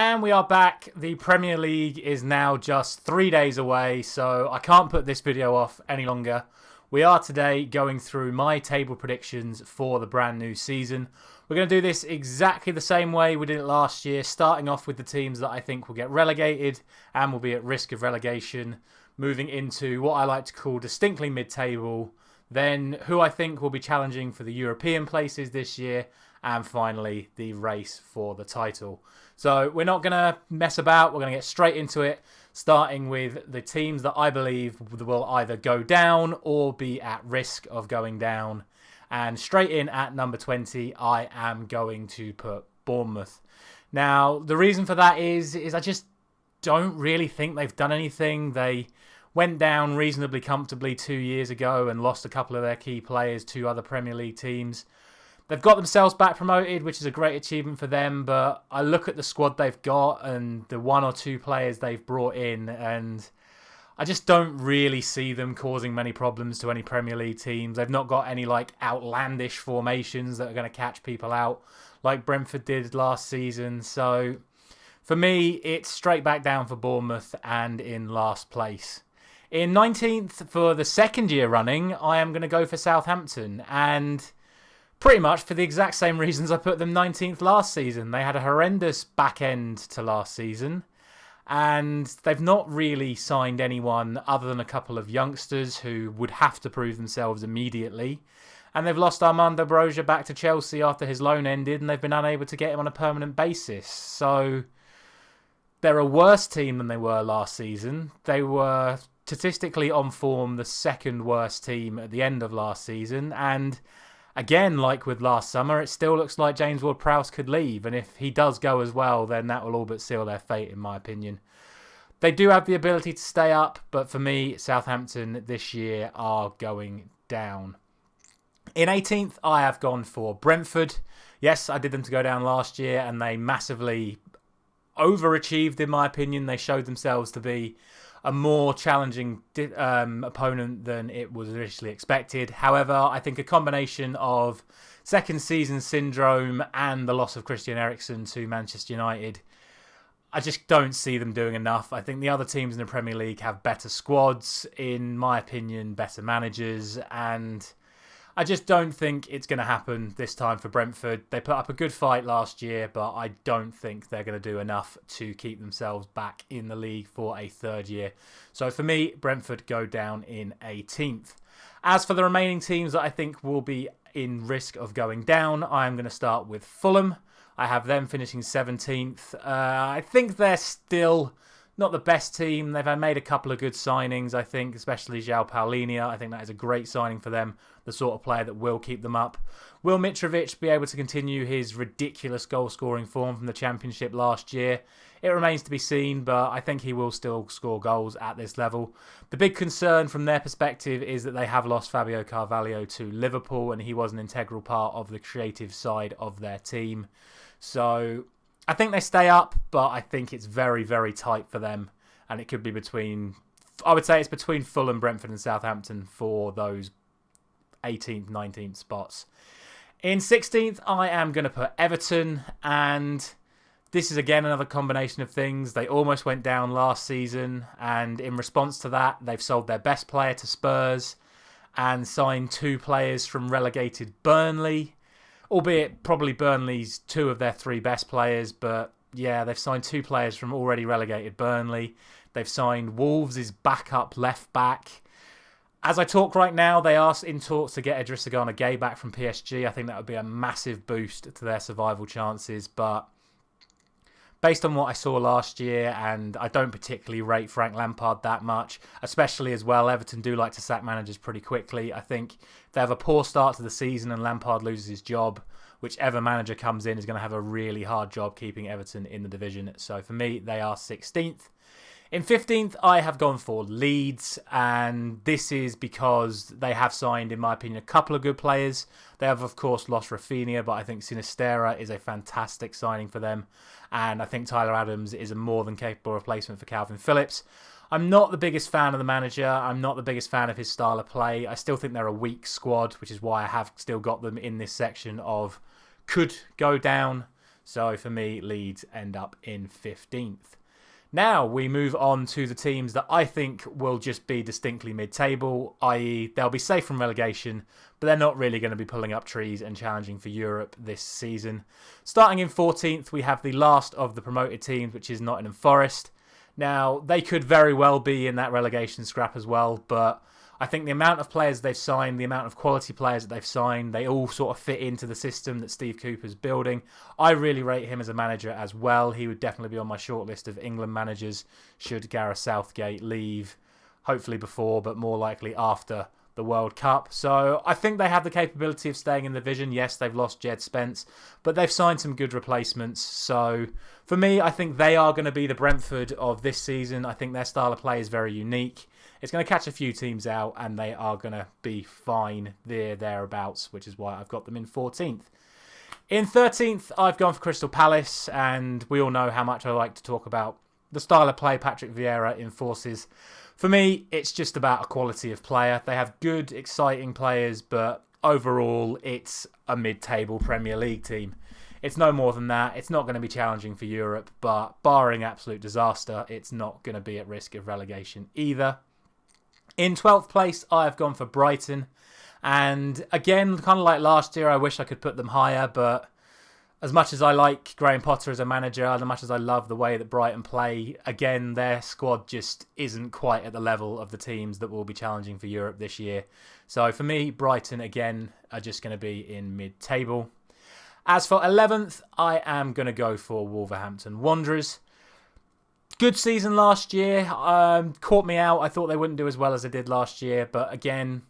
And we are back. The Premier League is now just 3 days away, so I can't put this video off any longer. We are today going through my table predictions for the brand new season. We're going to do this exactly the same way we did it last year, starting off with the teams that I think will get relegated and will be at risk of relegation, moving into what I like to call distinctly mid-table, then who I think will be challenging for the European places this year, and finally the race for the title. So we're not going to mess about, we're going to get straight into it, starting with the teams that I believe will either go down or be at risk of going down. And straight in at number 20, I am going to put Bournemouth. Now, the reason for that is I just don't really think they've done anything. They went down reasonably comfortably 2 years ago and lost a couple of their key players to other Premier League teams. They've got themselves back promoted, which is a great achievement for them, but I look at the squad they've got and the one or two players they've brought in, and I just don't really see them causing many problems to any Premier League teams. They've not got any outlandish formations that are going to catch people out like Brentford did last season. So for me, it's straight back down for Bournemouth and in last place. In 19th for the second year running, I am going to go for Southampton, and pretty much for the exact same reasons I put them 19th last season. They had a horrendous back end to last season, and they've not really signed anyone other than a couple of youngsters who would have to prove themselves immediately. And they've lost Armando Broja back to Chelsea after his loan ended, and they've been unable to get him on a permanent basis. So they're a worse team than they were last season. They were statistically on form the second worst team at the end of last season, and again, like with last summer, it still looks like James Ward-Prowse could leave. And if he does go as well, then that will all but seal their fate, in my opinion. They do have the ability to stay up, but for me, Southampton this year are going down. In 18th, I have gone for Brentford. Yes, I did them to go down last year, and they massively overachieved, in my opinion. They showed themselves to be a more challenging opponent than it was initially expected. However, I think a combination of second season syndrome and the loss of Christian Eriksen to Manchester United, I just don't see them doing enough. I think the other teams in the Premier League have better squads, in my opinion, better managers, and I just don't think it's going to happen this time for Brentford. They put up a good fight last year, but I don't think they're going to do enough to keep themselves back in the league for a third year. So for me, Brentford go down in 18th. As for the remaining teams that I think will be in risk of going down, I'm going to start with Fulham. I have them finishing 17th. I think they're still not the best team. They've made a couple of good signings, I think, especially João Paulinho. I think that is a great signing for them, the sort of player that will keep them up. Will Mitrovic be able to continue his ridiculous goal-scoring form from the Championship last year? It remains to be seen, but I think he will still score goals at this level. The big concern from their perspective is that they have lost Fabio Carvalho to Liverpool, and he was an integral part of the creative side of their team. So I think they stay up, but I think it's very, very tight for them. And it could be between, I would say it's between Fulham, Brentford and Southampton for those 18th, 19th spots. In 16th, I am going to put Everton. And this is again another combination of things. They almost went down last season. And in response to that, they've sold their best player to Spurs and signed two players from relegated Burnley. Albeit probably Burnley's two of their three best players, but yeah, they've signed two players from already relegated Burnley. They've signed Wolves' backup left back. As I talk right now, they are in talks to get Idrissa Gana Gueye back from PSG. I think that would be a massive boost to their survival chances, but based on what I saw last year, and I don't particularly rate Frank Lampard that much, especially as well, Everton do like to sack managers pretty quickly. I think if they have a poor start to the season and Lampard loses his job, whichever manager comes in is going to have a really hard job keeping Everton in the division. So for me, they are 16th. In 15th, I have gone for Leeds, and this is because they have signed, in my opinion, a couple of good players. They have, of course, lost Rafinha, but I think Sinisterra is a fantastic signing for them, and I think Tyler Adams is a more than capable replacement for Calvin Phillips. I'm not the biggest fan of the manager. I'm not the biggest fan of his style of play. I still think they're a weak squad, which is why I have still got them in this section of could go down. So for me, Leeds end up in 15th. Now we move on to the teams that I think will just be distinctly mid-table, i.e. they'll be safe from relegation, but they're not really going to be pulling up trees and challenging for Europe this season. Starting in 14th, we have the last of the promoted teams, which is Nottingham Forest. Now, they could very well be in that relegation scrap as well, but I think the amount of players they've signed, the amount of quality players that they've signed, they all sort of fit into the system that Steve Cooper's building. I really rate him as a manager as well. He would definitely be on my shortlist of England managers should Gareth Southgate leave, hopefully before, but more likely after the World Cup. So I think they have the capability of staying in the division. Yes, they've lost Jed Spence, but they've signed some good replacements. So for me, I think they are going to be the Brentford of this season. I think their style of play is very unique. It's going to catch a few teams out, and they are going to be fine thereabouts, which is why I've got them in 14th. In 13th, I've gone for Crystal Palace, and we all know how much I like to talk about the style of play Patrick Vieira enforces. For me, it's just about a quality of player. They have good, exciting players, but overall, it's a mid-table Premier League team. It's no more than that. It's not going to be challenging for Europe, but barring absolute disaster, it's not going to be at risk of relegation either. In 12th place, I've gone for Brighton. And again, kind of like last year, I wish I could put them higher. But as much as I like Graham Potter as a manager, and as much as I love the way that Brighton play, again, their squad just isn't quite at the level of the teams that will be challenging for Europe this year. So for me, Brighton, again, are just going to be in mid-table. As for 11th, I am going to go for Wolverhampton Wanderers. Good season last year. Caught me out. I thought they wouldn't do as well as they did last year. But again,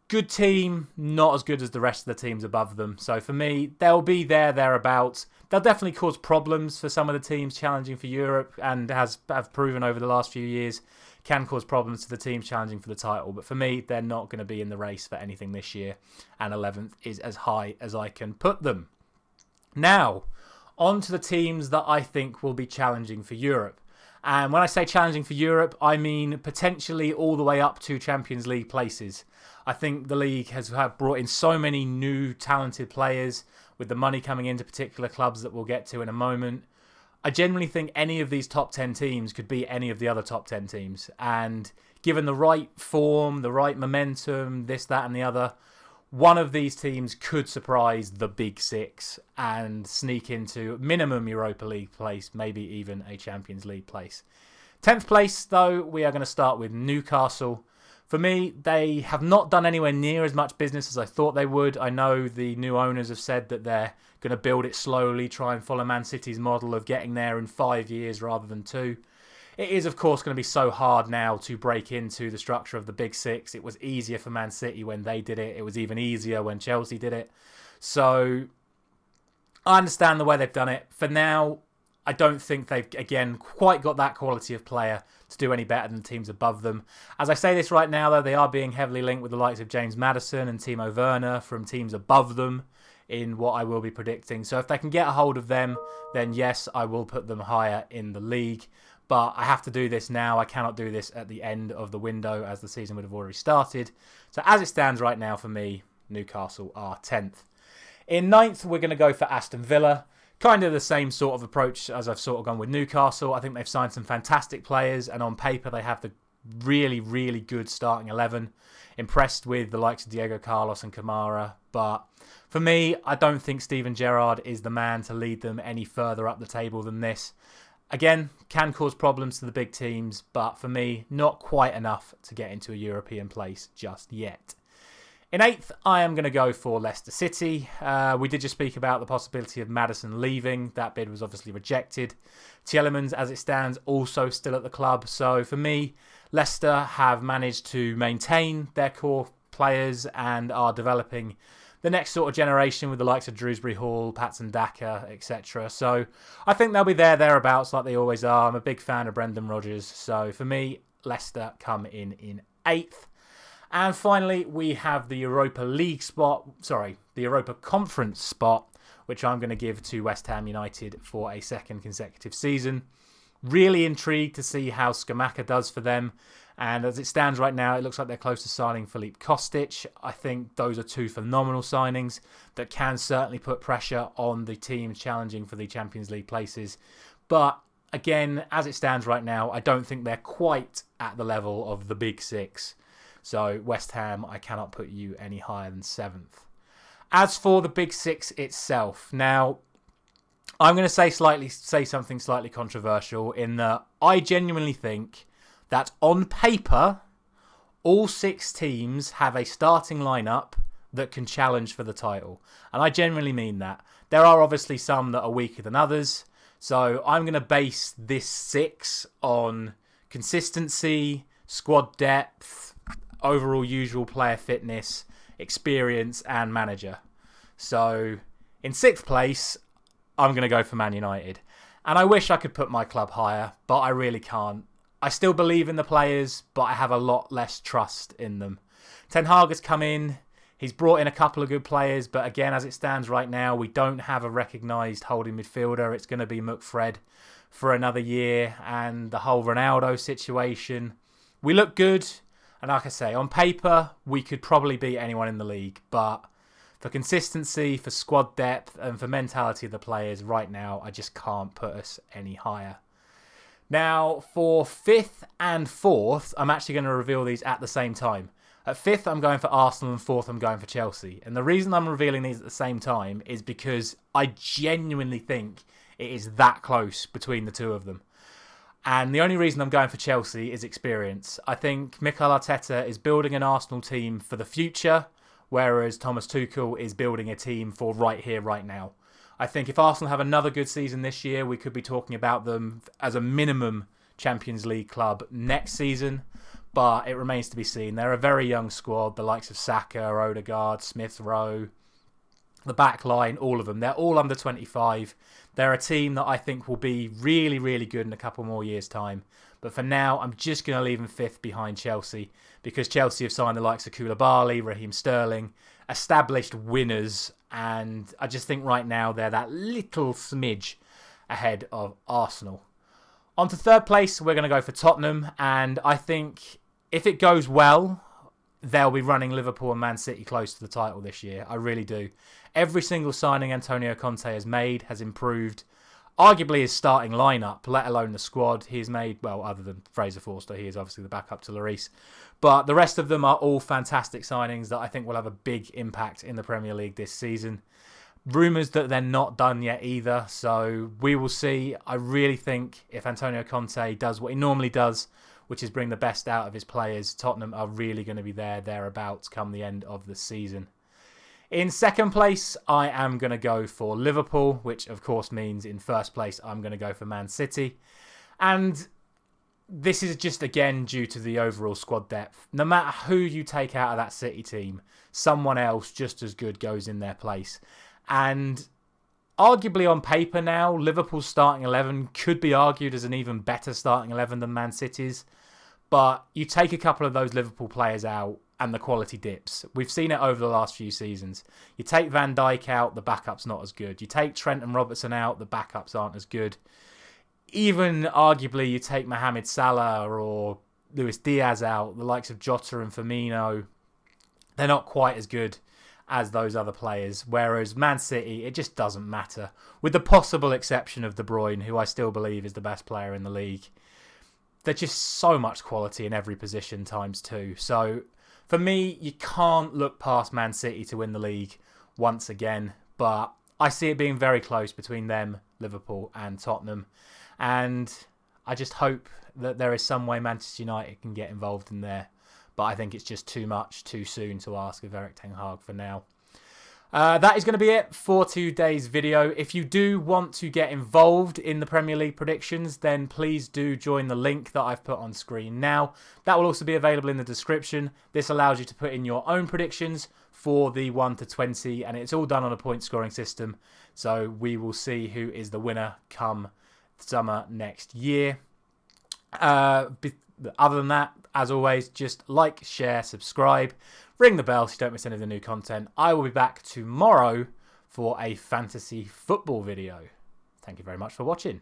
good team. Not as good as the rest of the teams above them. So for me, they'll be thereabouts. They'll definitely cause problems for some of the teams challenging for Europe. And have proven over the last few years can cause problems to the teams challenging for the title. But for me, they're not going to be in the race for anything this year. And 11th is as high as I can put them. Now, on to the teams that I think will be challenging for Europe. And when I say challenging for Europe, I mean potentially all the way up to Champions League places. I think the league has brought in so many new talented players with the money coming into particular clubs that we'll get to in a moment. I generally think any of these top 10 teams could beat any of the other top 10 teams. And given the right form, the right momentum, this, that and the other, one of these teams could surprise the Big Six and sneak into minimum Europa League place, maybe even a Champions League place. 10th place, though, we are going to start with Newcastle. For me, they have not done anywhere near as much business as I thought they would. I know the new owners have said that they're going to build it slowly, try and follow Man City's model of getting there in 5 years rather than 2. It is, of course, going to be so hard now to break into the structure of the Big Six. It was easier for Man City when they did it. It was even easier when Chelsea did it. So I understand the way they've done it. For now, I don't think they've, again, quite got that quality of player to do any better than the teams above them. As I say this right now, though, they are being heavily linked with the likes of James Maddison and Timo Werner from teams above them in what I will be predicting. So if they can get a hold of them, then yes, I will put them higher in the league. But I have to do this now. I cannot do this at the end of the window as the season would have already started. So as it stands right now for me, Newcastle are 10th. In 9th, we're going to go for Aston Villa. Kind of the same sort of approach as I've sort of gone with Newcastle. I think they've signed some fantastic players, and on paper they have the really, really good starting 11. Impressed with the likes of Diego Carlos and Kamara. But for me, I don't think Steven Gerrard is the man to lead them any further up the table than this. Again, can cause problems to the big teams, but for me, not quite enough to get into a European place just yet. In 8th, I am going to go for Leicester City. We did just speak about the possibility of Maddison leaving. That bid was obviously rejected. Tielemans, as it stands, also still at the club. So for me, Leicester have managed to maintain their core players and are developing the next sort of generation with the likes of Drewsbury Hall, Patson Daka, etc. So I think they'll be thereabouts like they always are. I'm a big fan of Brendan Rodgers. So for me, Leicester come in 8th. And finally, we have the Europa Conference spot, which I'm going to give to West Ham United for a second consecutive season. Really intrigued to see how Scamacca does for them. And as it stands right now, it looks like they're close to signing Filip Kostic. I think those are two phenomenal signings that can certainly put pressure on the team challenging for the Champions League places. But again, as it stands right now, I don't think they're quite at the level of the Big Six. So West Ham, I cannot put you any higher than 7th. As for the Big Six itself, now I'm going to say something slightly controversial in that I genuinely think that on paper, all 6 teams have a starting lineup that can challenge for the title. And I genuinely mean that. There are obviously some that are weaker than others. So I'm going to base this 6 on consistency, squad depth, overall usual player fitness, experience and manager. So in 6th place, I'm going to go for Man United. And I wish I could put my club higher, but I really can't. I still believe in the players, but I have a lot less trust in them. Ten Hag has come in. He's brought in a couple of good players, but again, as it stands right now, we don't have a recognised holding midfielder. It's going to be McFred for another year, and the whole Ronaldo situation. We look good, and like I say, on paper, we could probably beat anyone in the league, but for consistency, for squad depth, and for mentality of the players right now, I just can't put us any higher. Now, for 5th and 4th, I'm actually going to reveal these at the same time. At 5th, I'm going for Arsenal, and 4th, I'm going for Chelsea. And the reason I'm revealing these at the same time is because I genuinely think it is that close between the two of them. And the only reason I'm going for Chelsea is experience. I think Mikel Arteta is building an Arsenal team for the future, whereas Thomas Tuchel is building a team for right here, right now. I think if Arsenal have another good season this year, we could be talking about them as a minimum Champions League club next season. But it remains to be seen. They're a very young squad, the likes of Saka, Odegaard, Smith Rowe, the back line, all of them. They're all under 25. They're a team that I think will be really, really good in a couple more years' time. But for now, I'm just going to leave them 5th behind Chelsea because Chelsea have signed the likes of Koulibaly, Raheem Sterling, established winners. And I just think right now they're that little smidge ahead of Arsenal. On to 3rd place, we're going to go for Tottenham. And I think if it goes well, they'll be running Liverpool and Man City close to the title this year. I really do. Every single signing Antonio Conte has made has improved. Arguably his starting lineup, let alone the squad. He has made, well, other than Fraser Forster, he is obviously the backup to Lloris. But the rest of them are all fantastic signings that I think will have a big impact in the Premier League this season. Rumours that they're not done yet either, so we will see. I really think if Antonio Conte does what he normally does, which is bring the best out of his players, Tottenham are really going to be thereabouts come the end of the season. In 2nd place, I am going to go for Liverpool, which of course means in 1st place, I'm going to go for Man City. And this is just again due to the overall squad depth. No matter who you take out of that City team, someone else just as good goes in their place. And arguably on paper now, Liverpool's starting 11 could be argued as an even better starting 11 than Man City's. But you take a couple of those Liverpool players out and the quality dips. We've seen it over the last few seasons. You take Van Dijk out, the backup's not as good. You take Trent and Robertson out, the backups aren't as good. Even arguably you take Mohamed Salah or Luis Diaz out, the likes of Jota and Firmino, they're not quite as good as those other players. Whereas Man City, it just doesn't matter. With the possible exception of De Bruyne, who I still believe is the best player in the league. There's just so much quality in every position times 2. So for me, you can't look past Man City to win the league once again. But I see it being very close between them, Liverpool and Tottenham. And I just hope that there is some way Manchester United can get involved in there. But I think it's just too much, too soon to ask of Erik ten Hag for now. That is going to be it for today's video. If you do want to get involved in the Premier League predictions, then please do join the link that I've put on screen now. That will also be available in the description. This allows you to put in your own predictions for the 1 to 20, and it's all done on a point scoring system. So we will see who is the winner come summer next year. Other than that, as always, just like, share, subscribe, ring the bell so you don't miss any of the new content. I will be back tomorrow for a fantasy football video. Thank you very much for watching.